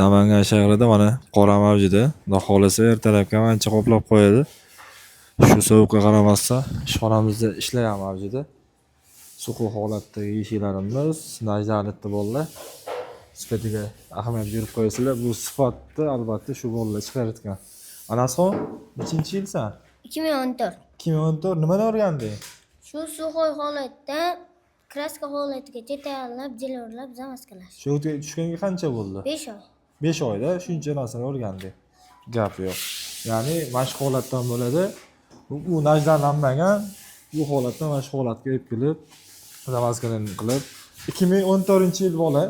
Namangan shahrida mana qora mavjudi. Xudo xolisa ertalabga ancha qoplab qo'yadi. Shu sovuqqa qaramasdan ishxonamizda ishlagan mavjudi. Suqu holatdagi eshiklarimiz najdalikda bo'ldi. Sifatiga ahamiyat berib qo'yasizlar. Bu sifatni albatta shu bolalar chiqarayotgan. Anason, nechinchi yilsan? 2014. 2014 nimani o'rganding? Shu suxoy holatda kraska holatigacha tayyorlab, jilorlab, zamaskalash. Shu tushganga qancha bo'ldi? 5 oy. 5 oyda shuncha narsani o'rganding. Gap yo'q. Ya'ni mashq holatdan bo'ladi. U najdalanmagan, bu holatdan mashq holatga olib kelib, zamaskalarini qilib 2014-yil bola.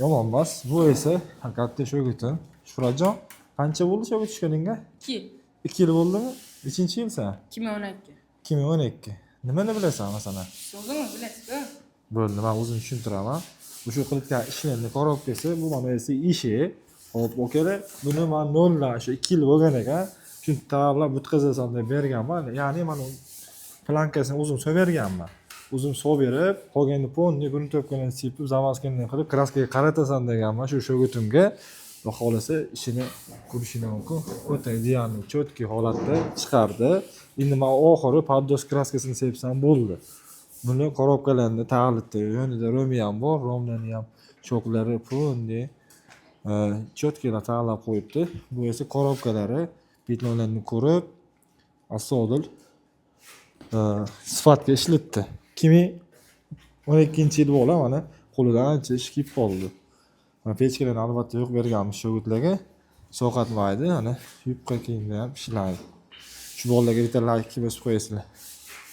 Yomon emas. Bu esa haqiqatda shogirdim. Shuhratjon, qancha bo'ldi shogird tushganingga? 2 yil. 2 yil bo'ldimi? Nechinchi yilsan? 2012. 2012. Nimani bilasan masalan? So'zimni bilasizku. Bo'ldi, men o'zim tushuntiraman. O'sha qilayotgan ishlarni korobkasi, bu mana esa ishi. Hop, okalar, buni men noldan shu 2 yil bo'lgan ekan, shuni tayyorlab bitkazasan deb berganman. Ya'ni men plankasini o'zim so'berganman. O'zim so'berib, qolganini ponni, buni to'pkani sepib, zamaskani qilib, kraskaga qaratasan deganman shu shogirdimga. Xudo xolasa ishini ko'rishini mumkin. O'ta idealni chotki holatda chiqardi. Endi men oxiri paddos kraskasini sepsam bo'ldi. Buni korobkalarni tag'ildi. Yonida romi ham bor, romlarni ham choklari pundi. Chotkilar tag'ilib qo'yibdi. Bu esa korobkalari bitnolarni ko'rib, asodil sifatga ishlatdi. 2012-yil bola mana qo'lidan ancha ish kelib qoldi. Mana pechkalarni albatta yo'q berganmiz shogirdlarga. Sovqatmaydi, mana yupqa kiyimda ham ishlaydi. Shu bolalarga bitta like bosib qo'yasizlar.